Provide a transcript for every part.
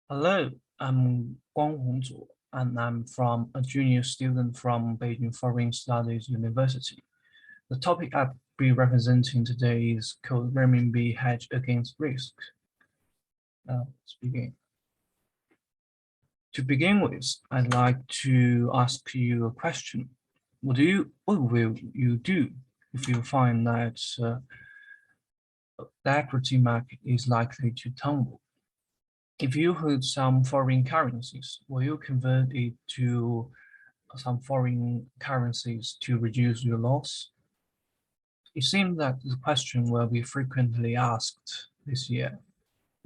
Hello, I'm Guanghong Zuo, and I'm from a junior student from Beijing Foreign Studies University. The topic I'll be representing today is called Renminbi Hedge Against Risk. Let's begin. To begin with, I'd like to ask you a question. What will you do if you find that the equity market is likely to tumble? If you hold some foreign currencies, will you convert it to some foreign currencies to reduce your loss? It seems that the question will be frequently asked this year.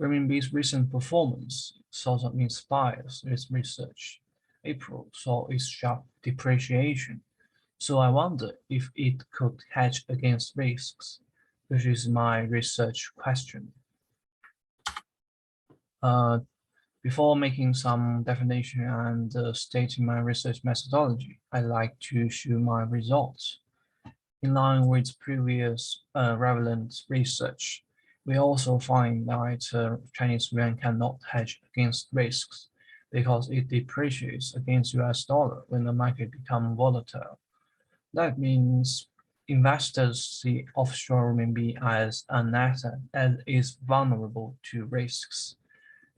Renminbi's recent performance sort of inspires this research. April saw its sharp depreciation, so I wonder if it could hedge against risks, which is my research question. Uh, Before making some definition and stating my research methodology, I like to show my results. In line with previous relevant research, we also find that Chinese yuan cannot hedge against risks because it depreciates against US dollar when the market becomes volatile. That means investors see offshore renminbi as an asset that is vulnerable to risks.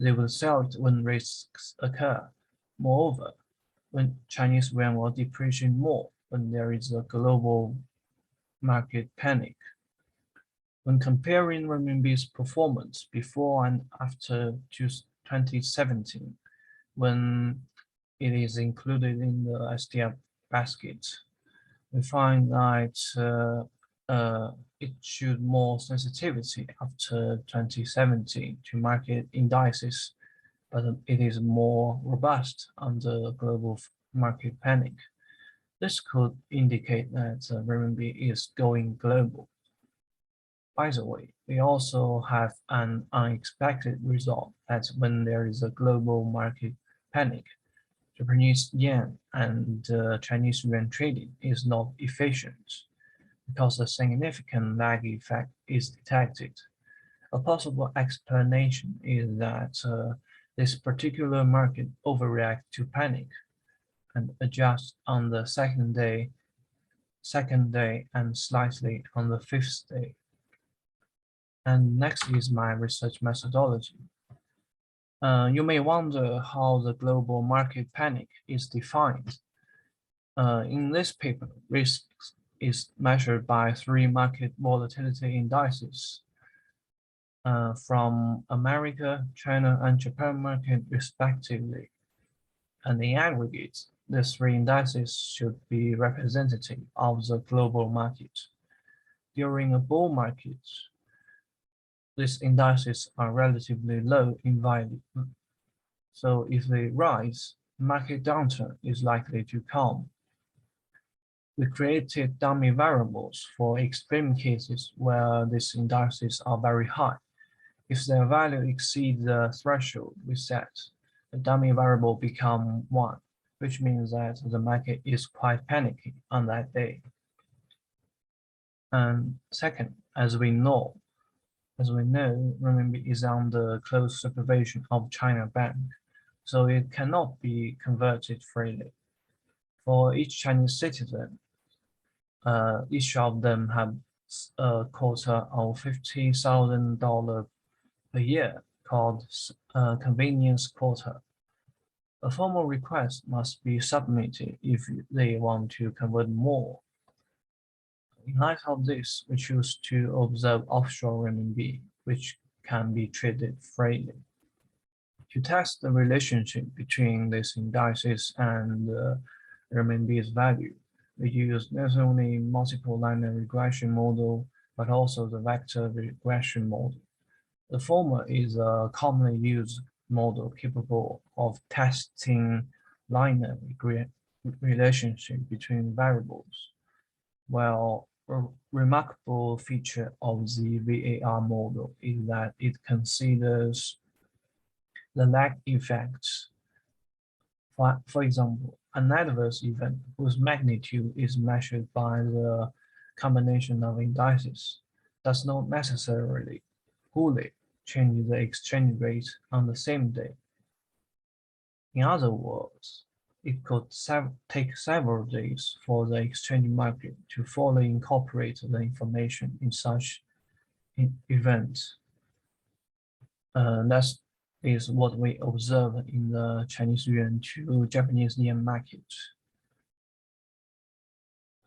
They will sell it when risks occur. Moreover, when Chinese yuan will depreciate more when there is a global market panic. When comparing renminbi's performance before and after 2017, when it is included in the SDF basket, we find that it showed more sensitivity after 2017 to market indices, but it is more robust under global market panic. This could indicate that renminbi is going global. By the way, we also have an unexpected result that when there is a global market panic, Japanese yen and Chinese yuan trading is not efficient because a significant lag effect is detected. A possible explanation is that this particular market overreacts to panic and adjusts on the second day, and slightly on the fifth day. And next is my research methodology. You may wonder how the global market panic is defined. In this paper, risk is measured by three market volatility indices from America, China, and Japan market respectively. And in aggregate, the three indices should be representative of the global market. During a bull market, these indices are relatively low in value. So if they rise, market downturn is likely to come. We created dummy variables for extreme cases where these indices are very high. If their value exceeds the threshold we set, the dummy variable becomes 1, which means that the market is quite panicky on that day. And second, as we know, renminbi is under close supervision of China Bank, so it cannot be converted freely. For each Chinese citizen, each of them have a quota of $50,000 per year called convenience quota. A formal request must be submitted if they want to convert more. In light of this, we choose to observe offshore renminbi, which can be traded freely. To test the relationship between these indices and renminbi's value, we use not only multiple linear regression model, but also the vector regression model. The former is a commonly used model capable of testing linear relationship between variables, while a remarkable feature of the VAR model is that it considers the lag effects. For example, an adverse event whose magnitude is measured by the combination of indices does not necessarily wholly change the exchange rate on the same day. In other words, it could take several days for the exchange market to fully incorporate the information in such events. That is what we observe in the Chinese yuan to Japanese yen market.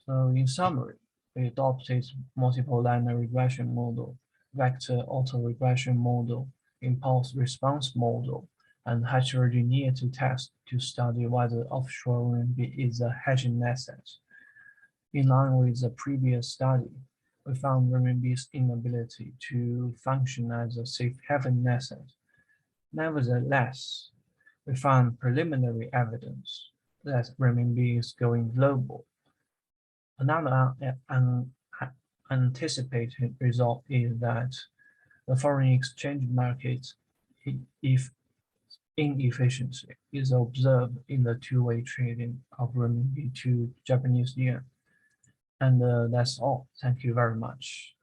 So in summary, we adopted multiple linear regression model, vector auto-regression model, impulse response model, and heterogeneity test to study whether offshore renminbi is a hedging asset. In line with the previous study, we found renminbi's inability to function as a safe haven asset. Nevertheless, we found preliminary evidence that renminbi is going global. Another anticipated result is that the foreign exchange market inefficiency is observed in the two-way trading of renminbi to Japanese yen. And that's all. Thank you very much.